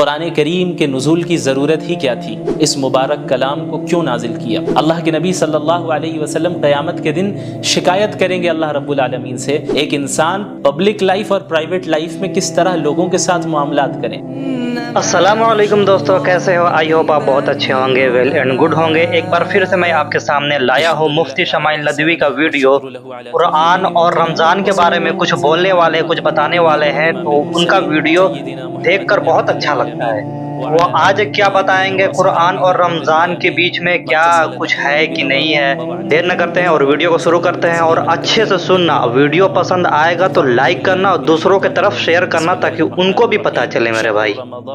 قرآن کریم کے نزول کی ضرورت ہی کیا تھی؟ اس مبارک کلام کو کیوں نازل کیا؟ اللہ کے نبی صلی اللہ علیہ وسلم قیامت کے دن شکایت کریں گے اللہ رب العالمین سے، ایک انسان پبلک لائف اور پرائیویٹ لائف میں کس طرح لوگوں کے ساتھ معاملات کریں۔ السلام علیکم دوستو، کیسے ہو؟ آئی ہوپ آپ بہت اچھے ہوں گے، ویل اینڈ گڈ ہوں گے۔ ایک بار پھر سے میں آپ کے سامنے لایا ہوں مفتی شمائل ندوی کا ویڈیو۔ قرآن اور رمضان کے بارے میں کچھ بولنے والے، کچھ بتانے والے ہیں، تو ان کا ویڈیو دیکھ کر بہت اچھا لگتا ہے۔ وہ آج کیا بتائیں گے، قرآن اور رمضان کے بیچ میں کیا کچھ ہے کہ نہیں ہے۔ دیر نہ کرتے ہیں اور ویڈیو کو شروع کرتے ہیں، اور اچھے سے سننا۔ ویڈیو پسند آئے گا تو لائک کرنا اور دوسروں کی طرف شیئر کرنا تاکہ ان کو بھی پتہ چلے میرے بھائی۔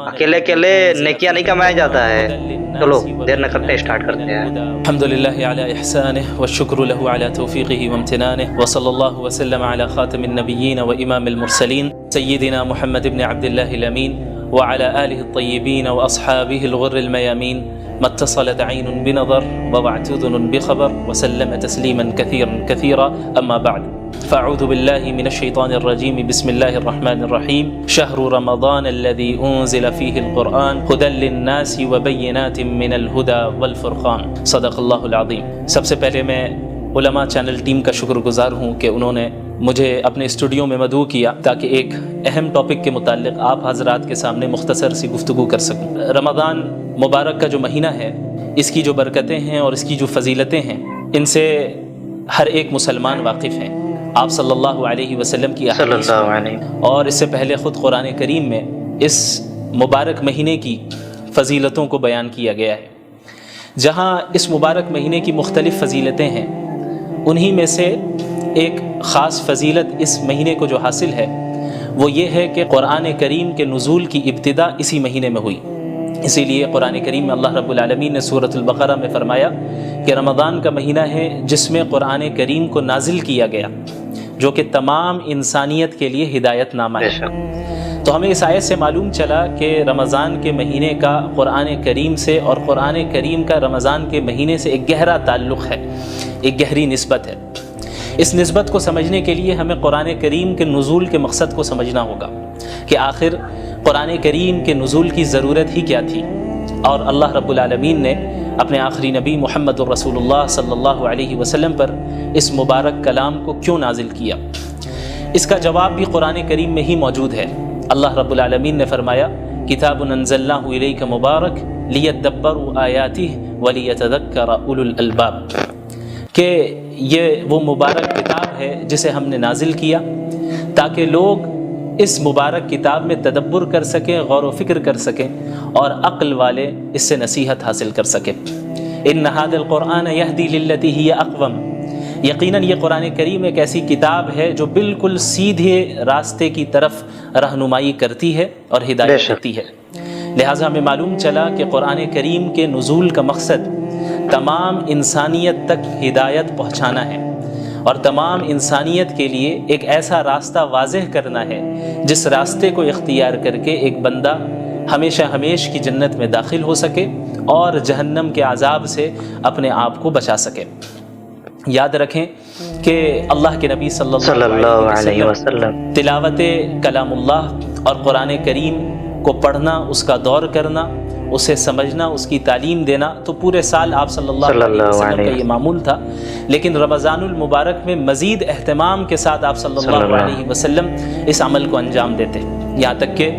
اکیلے اکیلے نیکیاں نہیں کمایا جاتا ہے۔ چلو دیر نہ کرتے اسٹارٹ کرتے ہیں۔ الحمدللہ علی احسانہ والشکر له علی توفیقہ وامتنانہ، وصلی اللہ وسلم علی خاتم النبیین وامام المرسلین سیدنا محمد بن عبد اللہ الامین وعلى آله الطيبين وأصحابه الغر الميامين، ما اتصلت عين بنظر ووعت أذن بخبر، وسلم تسليما كثيرا كثيرا، أما بعد فأعوذ بالله من الشيطان الرجيم، بسم الله الرحمن الرحيم، شهر رمضان الذي أنزل فيه القرآن هدى للناس وبينات من الهدى والفرقان، صدق الله العظيم۔ سب سے پہلے میں علماء چینل ٹیم کا شکر گزار ہوں کہ انہوں نے مجھے اپنے اسٹوڈیو میں مدعو کیا تاکہ ایک اہم ٹاپک کے متعلق آپ حضرات کے سامنے مختصر سی گفتگو کر سکوں۔ رمضان مبارک کا جو مہینہ ہے، اس کی جو برکتیں ہیں اور اس کی جو فضیلتیں ہیں، ان سے ہر ایک مسلمان واقف ہیں۔ آپ صلی اللہ علیہ وسلم کی احادیث اور اس سے پہلے خود قرآن کریم میں اس مبارک مہینے کی فضیلتوں کو بیان کیا گیا ہے۔ جہاں اس مبارک مہینے کی مختلف فضیلتیں ہیں، انہی میں سے ایک خاص فضیلت اس مہینے کو جو حاصل ہے وہ یہ ہے کہ قرآن کریم کے نزول کی ابتدا اسی مہینے میں ہوئی۔ اسی لیے قرآن کریم میں اللہ رب العالمین نے سورۃ البقرہ میں فرمایا کہ رمضان کا مہینہ ہے جس میں قرآن کریم کو نازل کیا گیا، جو کہ تمام انسانیت کے لیے ہدایت نامہ ہے۔ تو ہمیں اس آیت سے معلوم چلا کہ رمضان کے مہینے کا قرآن کریم سے اور قرآن کریم کا رمضان کے مہینے سے ایک گہرا تعلق ہے، ایک گہری نسبت ہے۔ اس نسبت کو سمجھنے کے لیے ہمیں قرآن کریم کے نزول کے مقصد کو سمجھنا ہوگا کہ آخر قرآن کریم کے نزول کی ضرورت ہی کیا تھی، اور اللہ رب العالمین نے اپنے آخری نبی محمد الرسول اللہ صلی اللہ علیہ وسلم پر اس مبارک کلام کو کیوں نازل کیا۔ اس کا جواب بھی قرآن کریم میں ہی موجود ہے۔ اللہ رب العالمین نے فرمایا کتاب انزلناہ الیک مبارک لیدبروا آیاتہ ولیتذکر اولو الالباب، کہ یہ وہ مبارک کتاب ہے جسے ہم نے نازل کیا تاکہ لوگ اس مبارک کتاب میں تدبر کر سکیں، غور و فکر کر سکیں، اور عقل والے اس سے نصیحت حاصل کر سکیں۔ ان ھذا القرآن یہدی للتی ہی اقوم، یقیناً یہ قرآن کریم ایک ایسی کتاب ہے جو بالکل سیدھے راستے کی طرف رہنمائی کرتی ہے اور ہدایت کرتی ہے۔ لہٰذا ہمیں معلوم چلا کہ قرآن کریم کے نزول کا مقصد تمام انسانیت تک ہدایت پہنچانا ہے، اور تمام انسانیت کے لیے ایک ایسا راستہ واضح کرنا ہے جس راستے کو اختیار کر کے ایک بندہ ہمیشہ ہمیش کی جنت میں داخل ہو سکے اور جہنم کے عذاب سے اپنے آپ کو بچا سکے۔ یاد رکھیں کہ اللہ کے نبی صلی اللہ علیہ وسلم تلاوت کلام اللہ اور قرآن کریم کو پڑھنا، اس کا دور کرنا، اسے سمجھنا، اس کی تعلیم دینا، تو پورے سال آپ صلی اللہ علیہ وسلم کا یہ معمول تھا۔ لیکن رمضان المبارک میں مزید اہتمام کے ساتھ آپ صلی اللہ علیہ وسلم اس عمل کو انجام دیتے، یہاں تک کہ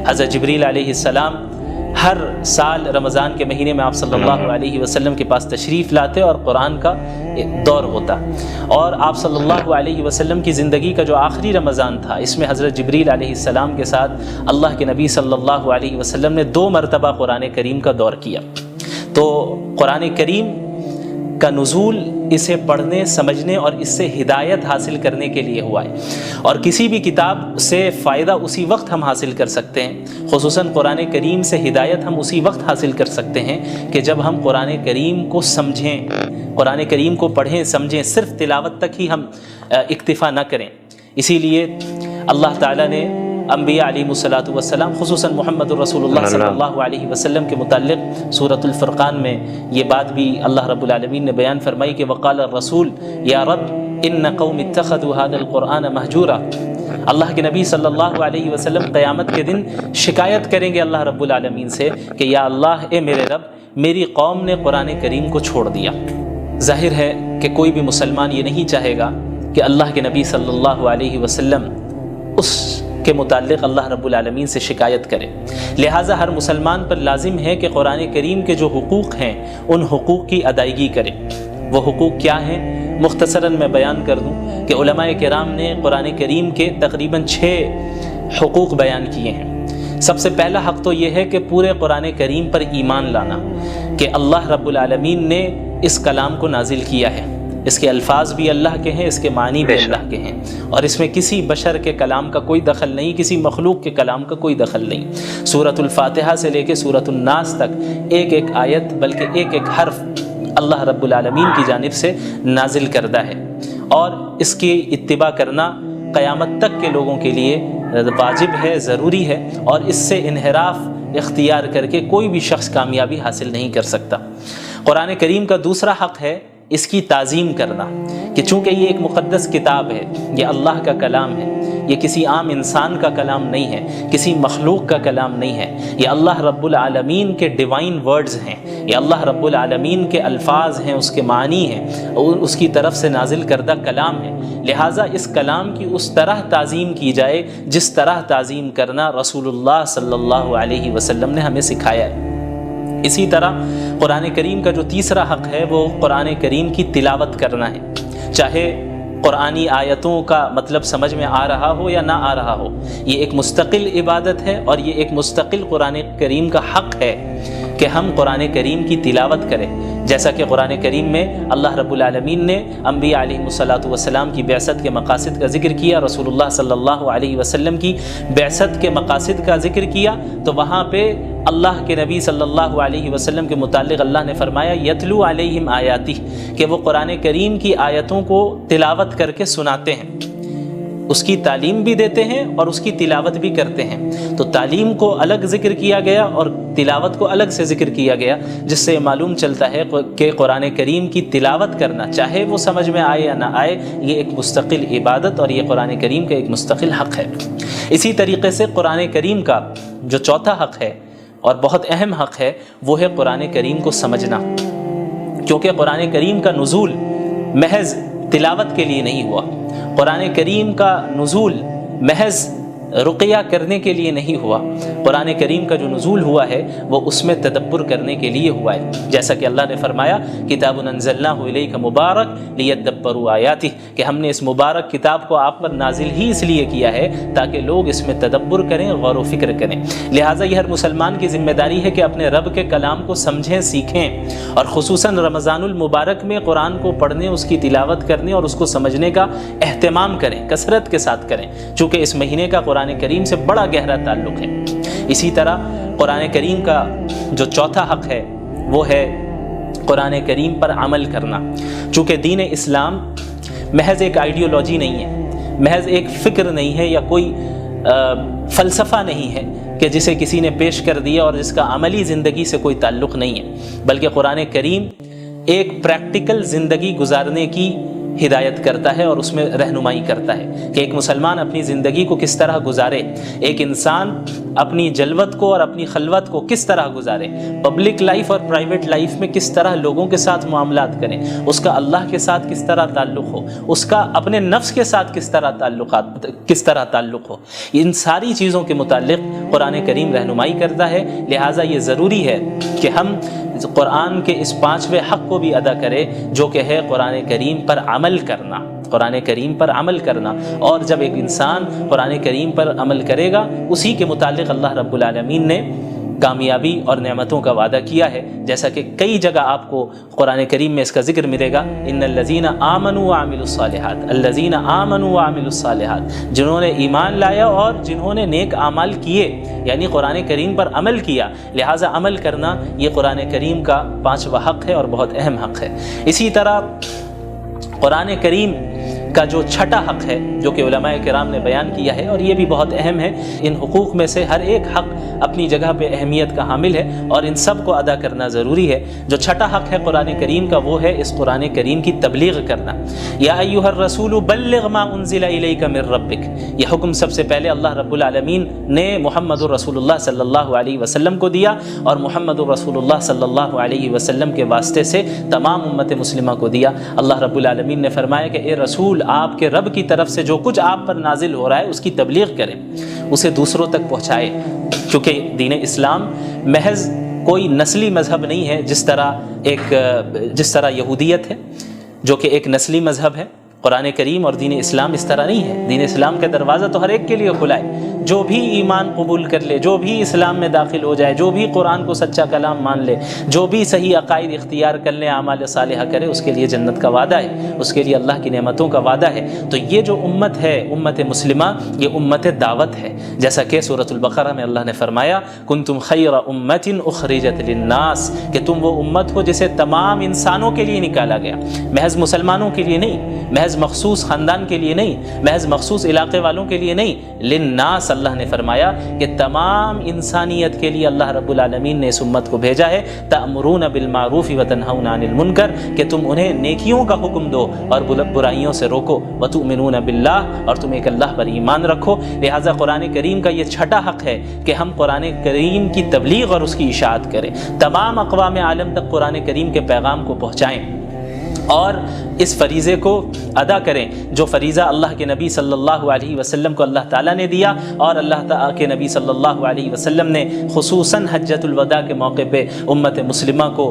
حضرت جبریل علیہ السلام ہر سال رمضان کے مہینے میں آپ صلی اللہ علیہ وسلم کے پاس تشریف لاتے اور قرآن کا دور ہوتا، اور آپ صلی اللہ علیہ وسلم کی زندگی کا جو آخری رمضان تھا، اس میں حضرت جبریل علیہ السلام کے ساتھ اللہ کے نبی صلی اللہ علیہ وسلم نے 2 مرتبہ قرآن کریم کا دور کیا۔ تو قرآن کریم کا نزول اسے پڑھنے، سمجھنے اور اس سے ہدایت حاصل کرنے کے لیے ہوا ہے، اور کسی بھی کتاب سے فائدہ اسی وقت ہم حاصل کر سکتے ہیں، خصوصاً قرآن کریم سے ہدایت ہم اسی وقت حاصل کر سکتے ہیں کہ جب ہم قرآن کریم کو سمجھیں، قرآن کریم کو پڑھیں، سمجھیں، صرف تلاوت تک ہی ہم اکتفا نہ کریں۔ اسی لیے اللہ تعالیٰ نے انبیاء علیہ الصلاۃ والسلام، خصوصاً محمد الرسول اللہ صلی اللہ علیہ وسلم کے متعلق سورۃ الفرقان میں یہ بات بھی اللہ رب العالمین نے بیان فرمائی کہ وقال الرسول یا رب ان قوم اتخذوا هذا القرآن مہجورا، اللہ کے نبی صلی اللہ علیہ وسلم قیامت کے دن شکایت کریں گے اللہ رب العالمین سے کہ یا اللہ اے میرے رب، میری قوم نے قرآن کریم کو چھوڑ دیا۔ ظاہر ہے کہ کوئی بھی مسلمان یہ نہیں چاہے گا کہ اللہ کے نبی صلی اللہ علیہ وسلم اس کے متعلق اللہ رب العالمین سے شکایت کرے۔ لہٰذا ہر مسلمان پر لازم ہے کہ قرآن کریم کے جو حقوق ہیں ان حقوق کی ادائیگی کرے۔ وہ حقوق کیا ہیں؟ مختصراً میں بیان کر دوں کہ علماء کرام نے قرآن کریم کے تقریباً 6 حقوق بیان کیے ہیں۔ سب سے پہلا حق تو یہ ہے کہ پورے قرآن کریم پر ایمان لانا کہ اللہ رب العالمین نے اس کلام کو نازل کیا ہے، اس کے الفاظ بھی اللہ کے ہیں، اس کے معنی بھی اللہ کے ہیں، اور اس میں کسی بشر کے کلام کا کوئی دخل نہیں، کسی مخلوق کے کلام کا کوئی دخل نہیں۔ سورۃ الفاتحہ سے لے کے سورۃ الناس تک ایک ایک آیت بلکہ ایک ایک حرف اللہ رب العالمین کی جانب سے نازل کردہ ہے، اور اس کی اتباع کرنا قیامت تک کے لوگوں کے لیے واجب ہے، ضروری ہے، اور اس سے انحراف اختیار کر کے کوئی بھی شخص کامیابی حاصل نہیں کر سکتا۔ قرآن کریم کا دوسرا حق ہے اس کی تعظیم کرنا، کہ چونکہ یہ ایک مقدس کتاب ہے، یہ اللہ کا کلام ہے، یہ کسی عام انسان کا کلام نہیں ہے، کسی مخلوق کا کلام نہیں ہے، یہ اللہ رب العالمین کے ڈیوائن ورڈز ہیں، یہ اللہ رب العالمین کے الفاظ ہیں، اس کے معنی ہیں، اور اس کی طرف سے نازل کردہ کلام ہے۔ لہٰذا اس کلام کی اس طرح تعظیم کی جائے جس طرح تعظیم کرنا رسول اللہ صلی اللہ علیہ وسلم نے ہمیں سکھایا ہے۔ اسی طرح قرآن کریم کا جو تیسرا حق ہے وہ قرآن کریم کی تلاوت کرنا ہے، چاہے قرآنی آیتوں کا مطلب سمجھ میں آ رہا ہو یا نہ آ رہا ہو۔ یہ ایک مستقل عبادت ہے، اور یہ ایک مستقل قرآن کریم کا حق ہے کہ ہم قرآن کریم کی تلاوت کریں، جیسا کہ قرآن کریم میں اللہ رب العالمین نے انبیاء علیہ الصلاۃ والسلام کی بعثت کے مقاصد کا ذکر کیا، رسول اللہ صلی اللہ علیہ وسلم کی بعثت کے مقاصد کا ذکر کیا، تو وہاں پہ اللہ کے نبی صلی اللہ علیہ وسلم کے متعلق اللہ نے فرمایا یتلو علیہم آیاتہ، کہ وہ قرآن کریم کی آیتوں کو تلاوت کر کے سناتے ہیں، اس کی تعلیم بھی دیتے ہیں اور اس کی تلاوت بھی کرتے ہیں۔ تو تعلیم کو الگ ذکر کیا گیا اور تلاوت کو الگ سے ذکر کیا گیا، جس سے معلوم چلتا ہے کہ قرآن کریم کی تلاوت کرنا، چاہے وہ سمجھ میں آئے یا نہ آئے، یہ ایک مستقل عبادت اور یہ قرآن کریم کا ایک مستقل حق ہے۔ اسی طریقے سے قرآن کریم کا جو چوتھا حق ہے اور بہت اہم حق ہے وہ ہے قرآن کریم کو سمجھنا، کیونکہ قرآن کریم کا نزول محض تلاوت کے لیے نہیں ہوا، قرآن کریم کا نزول محض رقیہ کرنے کے لیے نہیں ہوا، قرآن کریم کا جو نزول ہوا ہے وہ اس میں تدبر کرنے کے لیے ہوا ہے، جیسا کہ اللہ نے فرمایا کتاب انزلناہ الیک مبارک لیدبروا آیاتہ، کہ ہم نے اس مبارک کتاب کو آپ پر نازل ہی اس لیے کیا ہے تاکہ لوگ اس میں تدبر کریں، غور و فکر کریں۔ لہٰذا یہ ہر مسلمان کی ذمہ داری ہے کہ اپنے رب کے کلام کو سمجھیں، سیکھیں، اور خصوصاً رمضان المبارک میں قرآن کو پڑھنے، اس کی تلاوت کرنے اور اس کو سمجھنے کا اہتمام کریں، کثرت کے ساتھ کریں، چونکہ اس مہینے کا قرآن کریم سے بڑا گہرا تعلق ہے۔ اسی طرح قرآن کریم کا جو چوتھا حق ہے وہ ہے قرآن کریم پر عمل کرنا، چونکہ دین اسلام محض ایک آئیڈیالوجی نہیں ہے، محض ایک فکر نہیں ہے، یا کوئی فلسفہ نہیں ہے کہ جسے کسی نے پیش کر دیا اور جس کا عملی زندگی سے کوئی تعلق نہیں ہے، بلکہ قرآن کریم ایک پریکٹیکل زندگی گزارنے کی ہدایت کرتا ہے اور اس میں رہنمائی کرتا ہے کہ ایک مسلمان اپنی زندگی کو کس طرح گزارے، ایک انسان اپنی جلوت کو اور اپنی خلوت کو کس طرح گزارے، پبلک لائف اور پرائیویٹ لائف میں کس طرح لوگوں کے ساتھ معاملات کریں، اس کا اللہ کے ساتھ کس طرح تعلق ہو، اس کا اپنے نفس کے ساتھ کس طرح تعلق ہو، ان ساری چیزوں کے متعلق قرآن کریم رہنمائی کرتا ہے۔ لہٰذا یہ ضروری ہے کہ ہم قرآن کے اس 5ویں حق کو بھی ادا کرے، جو کہ ہے قرآن کریم پر عمل کرنا، قرآن کریم پر عمل کرنا۔ اور جب ایک انسان قرآن کریم پر عمل کرے گا، اسی کے متعلق اللہ رب العالمین نے کامیابی اور نعمتوں کا وعدہ کیا ہے، جیسا کہ کئی جگہ آپ کو قرآن کریم میں اس کا ذکر ملے گا، ان الذین آمنوا وعملوا الصالحات، الذین آمنوا وعملوا الصالحات، جنہوں نے ایمان لایا اور جنہوں نے نیک اعمال کیے، یعنی قرآن کریم پر عمل کیا۔ لہٰذا عمل کرنا یہ قرآن کریم کا 5واں حق ہے اور بہت اہم حق ہے۔ اسی طرح قرآن کریم کا جو چھٹا حق ہے جو کہ علماء کرام نے بیان کیا ہے، اور یہ بھی بہت اہم ہے، ان حقوق میں سے ہر ایک حق اپنی جگہ پہ اہمیت کا حامل ہے اور ان سب کو ادا کرنا ضروری ہے۔ جو چھٹا حق ہے قرآن کریم کا وہ ہے اس قرآن کریم کی تبلیغ کرنا۔ یا ایھا الرسول بلغ ما انزل الیک من ربک، یہ حکم سب سے پہلے اللہ رب العالمین نے محمد رسول اللہ صلی اللہ علیہ وسلم کو دیا، اور محمد رسول اللہ صلی اللہ علیہ وسلم کے واسطے سے تمام امت مسلمہ کو دیا۔ اللہ رب العالمین نے فرمایا کہ اے رسول، آپ کے رب کی طرف سے جو کچھ آپ پر نازل ہو رہا ہے اس کی تبلیغ کریں، اسے دوسروں تک پہنچائے، کیونکہ دین اسلام محض کوئی نسلی مذہب نہیں ہے، جس طرح یہودیت ہے جو کہ ایک نسلی مذہب ہے۔ قرآن کریم اور دین اسلام اس طرح نہیں ہے۔ دین اسلام کا دروازہ تو ہر ایک کے لیے کھلا ہے، جو بھی ایمان قبول کر لے، جو بھی اسلام میں داخل ہو جائے، جو بھی قرآن کو سچا کلام مان لے، جو بھی صحیح عقائد اختیار کر لے، اعمال صالحہ کرے، اس کے لیے جنت کا وعدہ ہے، اس کے لیے اللہ کی نعمتوں کا وعدہ ہے۔ تو یہ جو امت ہے، امت مسلمہ، یہ امت دعوت ہے، جیسا کہ سورۃ البقرہ میں اللہ نے فرمایا کنتم خیر امت اخرجت للناس، کہ تم وہ امت ہو جسے تمام انسانوں کے لیے نکالا گیا، محض مسلمانوں کے لیے نہیں، محض مخصوص خاندان کے لیے نہیں، محض مخصوص علاقے والوں کے لیے نہیں، للناس اللہ نے فرمایا کہ تمام انسانیت کے لیے اللہ رب العالمین نے اس امت کو بھیجا ہے۔ تأمرون بالمعروف وتنہون عن المنکر، کہ تم انہیں نیکیوں کا حکم دو اور برائیوں سے روکو، وتؤمنون باللہ، اور تم ایک اللہ پر ایمان رکھو۔ لہٰذا قرآن کریم کا یہ چھٹا حق ہے کہ ہم قرآن کریم کی تبلیغ اور اس کی اشاعت کریں، تمام اقوام عالم تک قرآن کریم کے پیغام کو پہنچائیں اور اس فریضے کو ادا کریں جو فریضہ اللہ کے نبی صلی اللہ علیہ وسلم کو اللہ تعالیٰ نے دیا، اور اللہ تعالیٰ کے نبی صلی اللہ علیہ وسلم نے خصوصاً حجۃ الوداع کے موقع پہ امت مسلمہ کو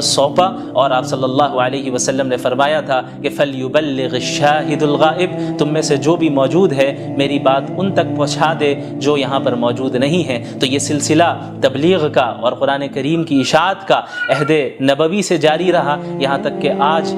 سونپا، اور آپ صلی اللہ علیہ وسلم نے فرمایا تھا کہ فَلْيُبَلِّغِ الشَّاهِدُ الْغَائِبُ، تم میں سے جو بھی موجود ہے میری بات ان تک پہنچا دے جو یہاں پر موجود نہیں ہیں۔ تو یہ سلسلہ تبلیغ کا اور قرآن کریم کی اشاعت کا عہد نبوی سے جاری رہا، یہاں تک کہ آج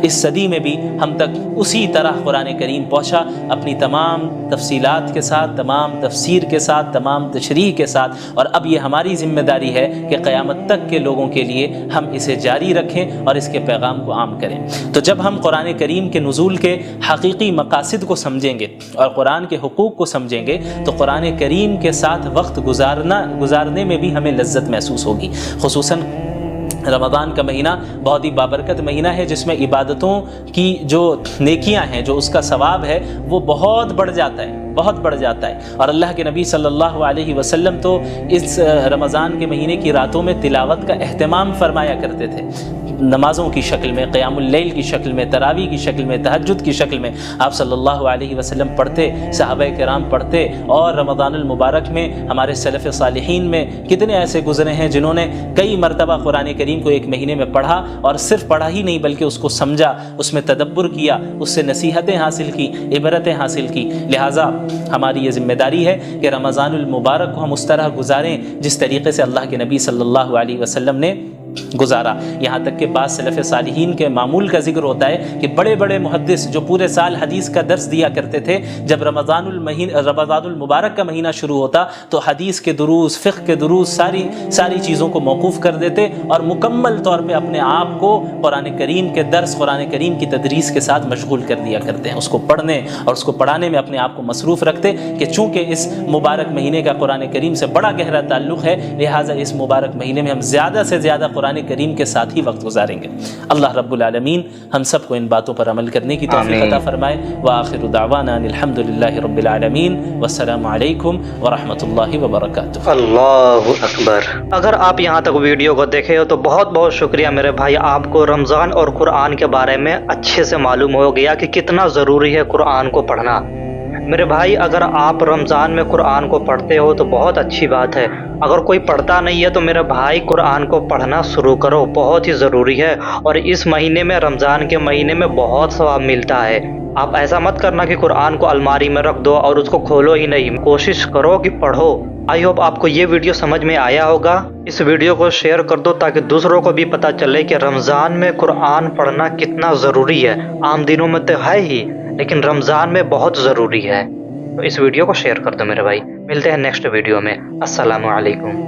اس صدی میں بھی ہم تک اسی طرح قرآن کریم پہنچا، اپنی تمام تفصیلات کے ساتھ، تمام تفسیر کے ساتھ، تمام تشریح کے ساتھ، اور اب یہ ہماری ذمہ داری ہے کہ قیامت تک کے لوگوں کے لیے ہم اسے جاری رکھیں اور اس کے پیغام کو عام کریں۔ تو جب ہم قرآن کریم کے نزول کے حقیقی مقاصد کو سمجھیں گے اور قرآن کے حقوق کو سمجھیں گے تو قرآن کریم کے ساتھ وقت گزارنے میں بھی ہمیں لذت محسوس ہوگی۔ خصوصاً رمضان کا مہینہ بہت ہی بابرکت مہینہ ہے، جس میں عبادتوں کی جو نیکیاں ہیں، جو اس کا ثواب ہے، وہ بہت بڑھ جاتا ہے، اور اللہ کے نبی صلی اللہ علیہ وسلم تو اس رمضان کے مہینے کی راتوں میں تلاوت کا اہتمام فرمایا کرتے تھے، نمازوں کی شکل میں، قیام اللیل کی شکل میں، تراویح کی شکل میں، تہجد کی شکل میں آپ صلی اللہ علیہ وسلم پڑھتے، صحابہ کرام پڑھتے، اور رمضان المبارک میں ہمارے سلف صالحین میں کتنے ایسے گزرے ہیں جنہوں نے کئی مرتبہ قرآن کریم کو ایک مہینے میں پڑھا، اور صرف پڑھا ہی نہیں بلکہ اس کو سمجھا، اس میں تدبر کیا، اس سے نصیحتیں حاصل کی، عبرتیں حاصل کی۔ لہٰذا ہماری یہ ذمہ داری ہے کہ رمضان المبارک کو ہم اس طرح گزاریں جس طریقے سے اللہ کے نبی صلی اللہ علیہ وسلم نے گزارا۔ یہاں تک کہ بعض سلف صالحین کے معمول کا ذکر ہوتا ہے کہ بڑے بڑے محدث جو پورے سال حدیث کا درس دیا کرتے تھے، جب رمضان المبارک کا مہینہ شروع ہوتا تو حدیث کے دروس، فقہ کے دروس، ساری چیزوں کو موقوف کر دیتے اور مکمل طور پہ اپنے آپ کو قرآن کریم کے درس، قرآن کریم کی تدریس کے ساتھ مشغول کر دیا کرتے ہیں، اس کو پڑھنے اور اس کو پڑھانے میں اپنے آپ کو مصروف رکھتے کہ چونکہ اس مبارک مہینے کا قرآن کریم سے بڑا گہرا تعلق ہے، لہٰذا اس مبارک مہینے میں ہم زیادہ سے زیادہ قرآن کریم کے ساتھ ہی وقت گزاریں گے۔ اللہ رب العالمین ہم سب کو ان باتوں پر عمل کرنے کی توفیق عطا فرمائے۔ وآخر دعوانا ان الحمد للہ رب العالمین، والسلام علیکم ورحمۃ اللہ وبرکاتہ۔ اللہ اکبر۔ اگر آپ یہاں تک ویڈیو کو دیکھے ہو تو بہت بہت شکریہ میرے بھائی، آپ کو رمضان اور قرآن کے بارے میں اچھے سے معلوم ہو گیا کہ کتنا ضروری ہے قرآن کو پڑھنا۔ میرے بھائی اگر آپ رمضان میں قرآن کو پڑھتے ہو تو بہت اچھی بات ہے، اگر کوئی پڑھتا نہیں ہے تو میرے بھائی قرآن کو پڑھنا شروع کرو، بہت ہی ضروری ہے، اور اس مہینے میں، رمضان کے مہینے میں بہت ثواب ملتا ہے۔ آپ ایسا مت کرنا کہ قرآن کو الماری میں رکھ دو اور اس کو کھولو ہی نہیں، کوشش کرو کہ پڑھو۔ آئی ہوپ آپ کو یہ ویڈیو سمجھ میں آیا ہوگا۔ اس ویڈیو کو شیئر کر دو تاکہ دوسروں کو بھی پتہ چلے کہ رمضان میں قرآن پڑھنا کتنا ضروری ہے۔ عام دنوں میں تو ہے ہی، لیکن رمضان میں بہت ضروری ہے۔ تو اس ویڈیو کو شیئر کر دو میرے بھائی، ملتے ہیں نیکسٹ ویڈیو میں۔ السلام علیکم۔